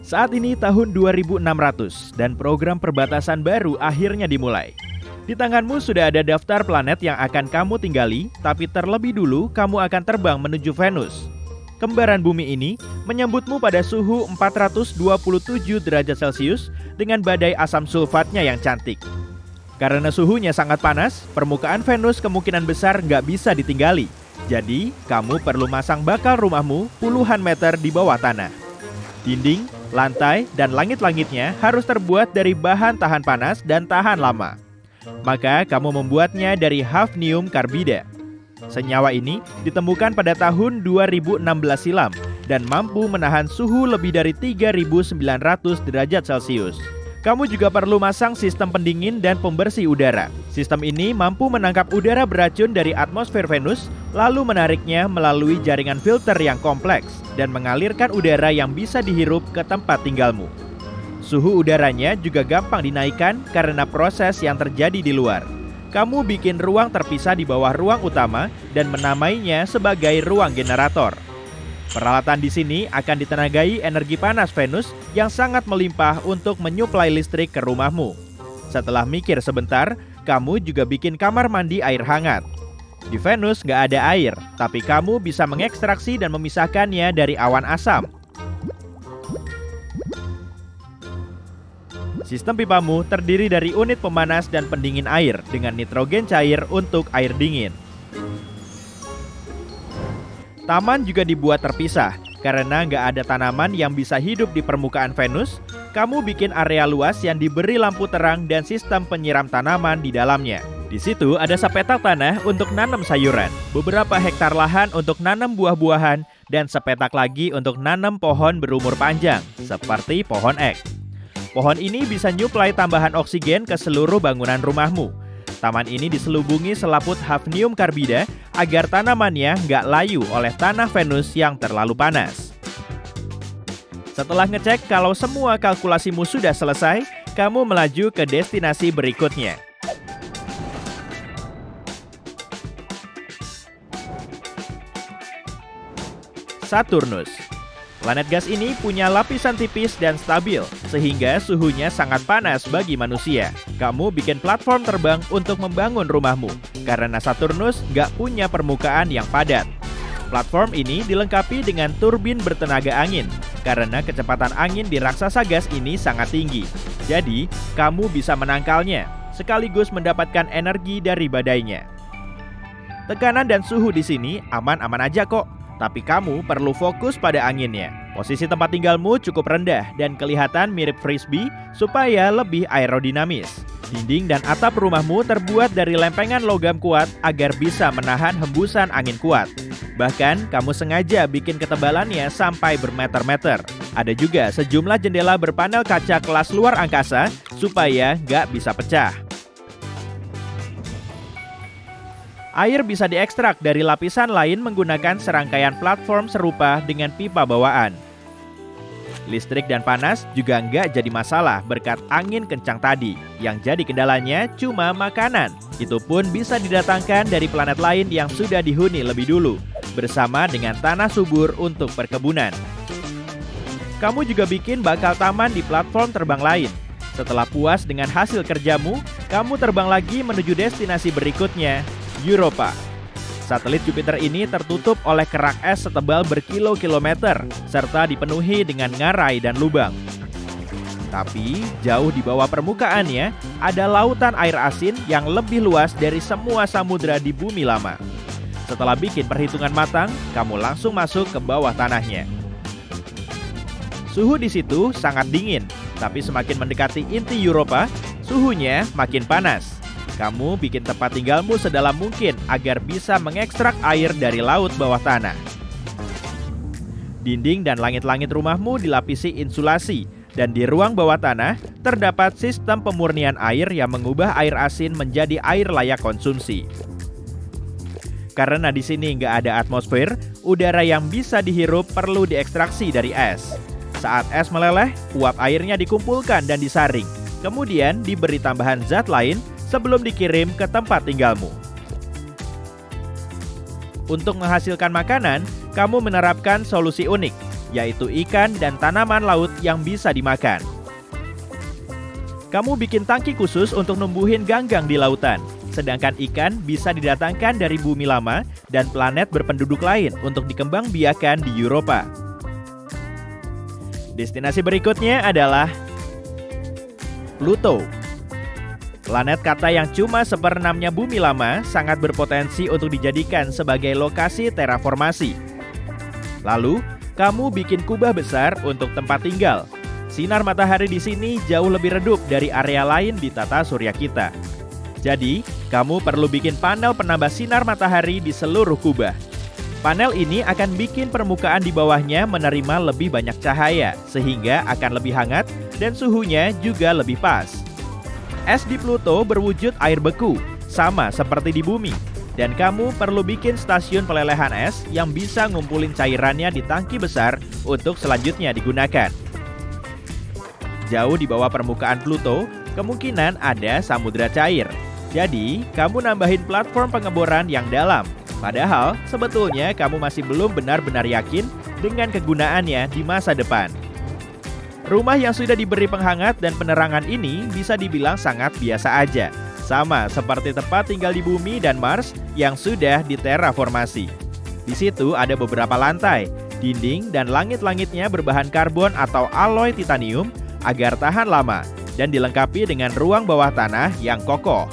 Saat ini tahun 2600 dan program perbatasan baru akhirnya dimulai. Di tanganmu sudah ada daftar planet yang akan kamu tinggali, tapi terlebih dulu kamu akan terbang menuju Venus. Kembaran bumi ini menyambutmu pada suhu 427 derajat Celcius dengan badai asam sulfatnya yang cantik. Karena suhunya sangat panas, permukaan Venus kemungkinan besar nggak bisa ditinggali. Jadi, kamu perlu masang bakal rumahmu puluhan meter di bawah tanah. Dinding, lantai, dan langit-langitnya harus terbuat dari bahan tahan panas dan tahan lama. Maka kamu membuatnya dari hafnium karbida. Senyawa ini ditemukan pada tahun 2016 silam dan mampu menahan suhu lebih dari 3.900 derajat Celcius. Kamu juga perlu masang sistem pendingin dan pembersih udara. Sistem ini mampu menangkap udara beracun dari atmosfer Venus, lalu menariknya melalui jaringan filter yang kompleks dan mengalirkan udara yang bisa dihirup ke tempat tinggalmu. Suhu udaranya juga gampang dinaikkan karena proses yang terjadi di luar. Kamu bikin ruang terpisah di bawah ruang utama dan menamainya sebagai ruang generator. Peralatan di sini akan ditenagai energi panas Venus yang sangat melimpah untuk menyuplai listrik ke rumahmu. Setelah mikir sebentar, kamu juga bikin kamar mandi air hangat. Di Venus nggak ada air, tapi kamu bisa mengekstraksi dan memisahkannya dari awan asam. Sistem pipamu terdiri dari unit pemanas dan pendingin air dengan nitrogen cair untuk air dingin. Taman juga dibuat terpisah, karena nggak ada tanaman yang bisa hidup di permukaan Venus. Kamu bikin area luas yang diberi lampu terang dan sistem penyiram tanaman di dalamnya. Di situ ada sepetak tanah untuk nanam sayuran, beberapa hektar lahan untuk nanam buah-buahan, dan sepetak lagi untuk nanam pohon berumur panjang, seperti pohon ek. Pohon ini bisa nyuplai tambahan oksigen ke seluruh bangunan rumahmu. Taman ini diselubungi selaput hafnium karbida agar tanamannya nggak layu oleh tanah Venus yang terlalu panas. Setelah ngecek kalau semua kalkulasimu sudah selesai, kamu melaju ke destinasi berikutnya. Saturnus. Planet gas ini punya lapisan tipis dan stabil, sehingga suhunya sangat panas bagi manusia. Kamu bikin platform terbang untuk membangun rumahmu, karena Saturnus nggak punya permukaan yang padat. Platform ini dilengkapi dengan turbin bertenaga angin, karena kecepatan angin di raksasa gas ini sangat tinggi. Jadi, kamu bisa menangkalnya, sekaligus mendapatkan energi dari badainya. Tekanan dan suhu di sini aman-aman aja kok. Tapi kamu perlu fokus pada anginnya. Posisi tempat tinggalmu cukup rendah dan kelihatan mirip frisbee supaya lebih aerodinamis. Dinding dan atap rumahmu terbuat dari lempengan logam kuat agar bisa menahan hembusan angin kuat. Bahkan kamu sengaja bikin ketebalannya sampai bermeter-meter. Ada juga sejumlah jendela berpanel kaca kelas luar angkasa supaya nggak bisa pecah. Air bisa diekstrak dari lapisan lain menggunakan serangkaian platform serupa dengan pipa bawaan. Listrik dan panas juga nggak jadi masalah berkat angin kencang tadi. Yang jadi kendalanya cuma makanan. Itu pun bisa didatangkan dari planet lain yang sudah dihuni lebih dulu, bersama dengan tanah subur untuk perkebunan. Kamu juga bikin bakal taman di platform terbang lain. Setelah puas dengan hasil kerjamu, kamu terbang lagi menuju destinasi berikutnya, Europa. Satelit Jupiter ini tertutup oleh kerak es setebal berkilo-kilometer, serta dipenuhi dengan ngarai dan lubang. Tapi, jauh di bawah permukaannya, ada lautan air asin yang lebih luas dari semua samudra di bumi lama. Setelah bikin perhitungan matang, kamu langsung masuk ke bawah tanahnya. Suhu di situ sangat dingin, tapi semakin mendekati inti Europa, suhunya makin panas. Kamu bikin tempat tinggalmu sedalam mungkin agar bisa mengekstrak air dari laut bawah tanah. Dinding dan langit-langit rumahmu dilapisi insulasi, dan di ruang bawah tanah terdapat sistem pemurnian air yang mengubah air asin menjadi air layak konsumsi. Karena di sini nggak ada atmosfer, udara yang bisa dihirup perlu diekstraksi dari es. Saat es meleleh, uap airnya dikumpulkan dan disaring, kemudian diberi tambahan zat lain sebelum dikirim ke tempat tinggalmu. Untuk menghasilkan makanan, kamu menerapkan solusi unik. yaitu ikan dan tanaman laut yang bisa dimakan. Kamu bikin tangki khusus untuk numbuhin ganggang di lautan, sedangkan ikan bisa didatangkan dari bumi lama dan planet berpenduduk lain untuk dikembangbiakan di Eropa. Destinasi berikutnya adalah Pluto. Planet kata yang cuma seperenamnya bumi lama sangat berpotensi untuk dijadikan sebagai lokasi terraformasi. Lalu, kamu bikin kubah besar untuk tempat tinggal. Sinar matahari di sini jauh lebih redup dari area lain di tata surya kita. Jadi, kamu perlu bikin panel penambah sinar matahari di seluruh kubah. Panel ini akan bikin permukaan di bawahnya menerima lebih banyak cahaya, sehingga akan lebih hangat dan suhunya juga lebih pas. Es di Pluto berwujud air beku, sama seperti di bumi. Dan kamu perlu bikin stasiun pelelehan es yang bisa ngumpulin cairannya di tangki besar untuk selanjutnya digunakan. Jauh di bawah permukaan Pluto, kemungkinan ada samudra cair. Jadi, kamu nambahin platform pengeboran yang dalam. Padahal, sebetulnya kamu masih belum benar-benar yakin dengan kegunaannya di masa depan. Rumah yang sudah diberi penghangat dan penerangan ini bisa dibilang sangat biasa aja. Sama seperti tempat tinggal di bumi dan Mars yang sudah diterraformasi. Di situ ada beberapa lantai, dinding dan langit-langitnya berbahan karbon atau alloy titanium agar tahan lama dan dilengkapi dengan ruang bawah tanah yang kokoh.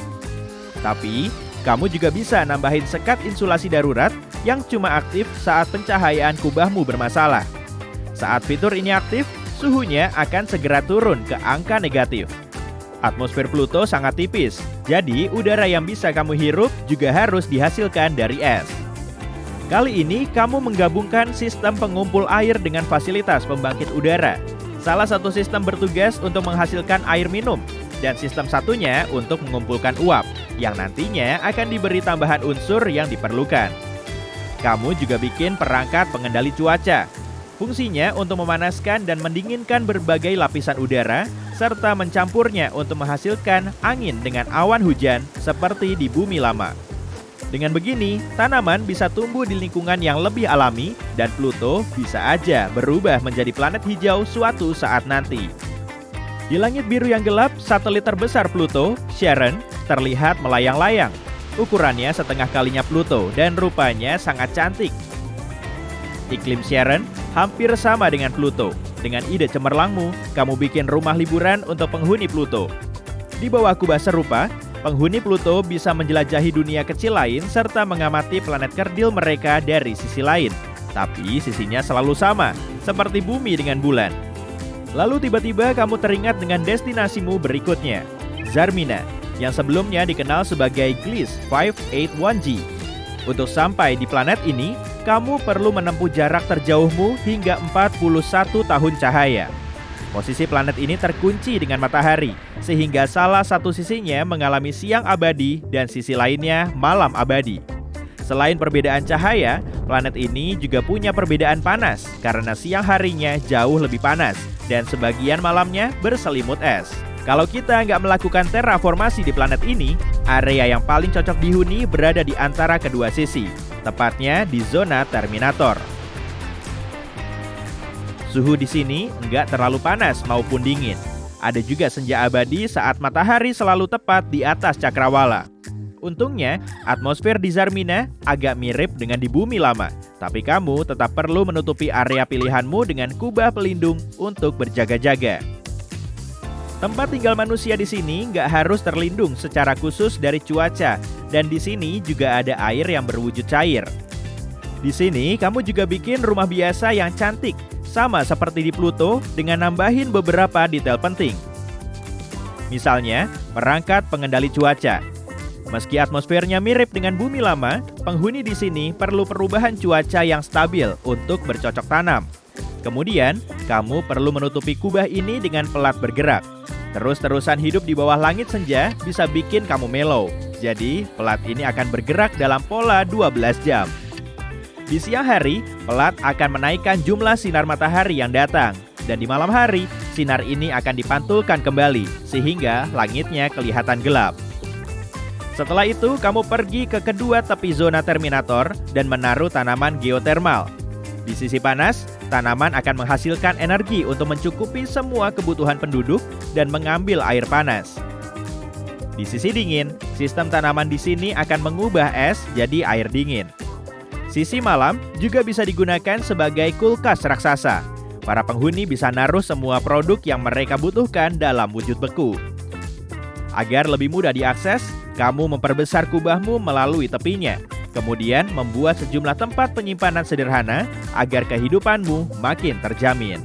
Tapi, kamu juga bisa nambahin sekat insulasi darurat yang cuma aktif saat pencahayaan kubahmu bermasalah. Saat fitur ini aktif, suhunya akan segera turun ke angka negatif. Atmosfer Pluto sangat tipis, jadi udara yang bisa kamu hirup juga harus dihasilkan dari es. Kali ini, kamu menggabungkan sistem pengumpul air dengan fasilitas pembangkit udara. Salah satu sistem bertugas untuk menghasilkan air minum, dan sistem satunya untuk mengumpulkan uap, yang nantinya akan diberi tambahan unsur yang diperlukan. Kamu juga bikin perangkat pengendali cuaca. Fungsinya untuk memanaskan dan mendinginkan berbagai lapisan udara, serta mencampurnya untuk menghasilkan angin dengan awan hujan seperti di bumi lama. Dengan begini, tanaman bisa tumbuh di lingkungan yang lebih alami dan Pluto bisa aja berubah menjadi planet hijau suatu saat nanti. Di langit biru yang gelap, satelit terbesar Pluto, Charon, terlihat melayang-layang. Ukurannya setengah kalinya Pluto dan rupanya sangat cantik. Iklim Charon hampir sama dengan Pluto. Dengan ide cemerlangmu, kamu bikin rumah liburan untuk penghuni Pluto. Di bawah kubah serupa, penghuni Pluto bisa menjelajahi dunia kecil lain serta mengamati planet kerdil mereka dari sisi lain. Tapi sisinya selalu sama, seperti bumi dengan bulan. Lalu tiba-tiba kamu teringat dengan destinasimu berikutnya, Zarmina, yang sebelumnya dikenal sebagai Gliese 581g. Untuk sampai di planet ini, kamu perlu menempuh jarak terjauhmu hingga 41 tahun cahaya. Posisi planet ini terkunci dengan matahari, sehingga salah satu sisinya mengalami siang abadi dan sisi lainnya malam abadi. Selain perbedaan cahaya, planet ini juga punya perbedaan panas karena siang harinya jauh lebih panas dan sebagian malamnya berselimut es. Kalau kita nggak melakukan terraformasi di planet ini, area yang paling cocok dihuni berada di antara kedua sisi, tepatnya di zona terminator. Suhu di sini nggak terlalu panas maupun dingin. Ada juga senja abadi saat matahari selalu tepat di atas cakrawala. Untungnya, atmosfer di Zarmina agak mirip dengan di bumi lama. Tapi kamu tetap perlu menutupi area pilihanmu dengan kubah pelindung untuk berjaga-jaga. Tempat tinggal manusia di sini nggak harus terlindung secara khusus dari cuaca. Dan di sini juga ada air yang berwujud cair. Di sini kamu juga bikin rumah biasa yang cantik, sama seperti di Pluto dengan nambahin beberapa detail penting. Misalnya, perangkat pengendali cuaca. Meski atmosfernya mirip dengan bumi lama, penghuni di sini perlu perubahan cuaca yang stabil untuk bercocok tanam. Kemudian, kamu perlu menutupi kubah ini dengan pelat bergerak. Terus-terusan hidup di bawah langit senja bisa bikin kamu mellow. Jadi, pelat ini akan bergerak dalam pola 12 jam. Di siang hari, pelat akan menaikkan jumlah sinar matahari yang datang. Dan di malam hari, sinar ini akan dipantulkan kembali, sehingga langitnya kelihatan gelap. Setelah itu, kamu pergi ke kedua tepi zona terminator dan menaruh tanaman geotermal. Di sisi panas, tanaman akan menghasilkan energi untuk mencukupi semua kebutuhan penduduk dan mengambil air panas. Di sisi dingin, sistem tanaman di sini akan mengubah es jadi air dingin. Sisi malam juga bisa digunakan sebagai kulkas raksasa. Para penghuni bisa naruh semua produk yang mereka butuhkan dalam wujud beku. Agar lebih mudah diakses, kamu memperbesar kubahmu melalui tepinya. Kemudian membuat sejumlah tempat penyimpanan sederhana agar kehidupanmu makin terjamin.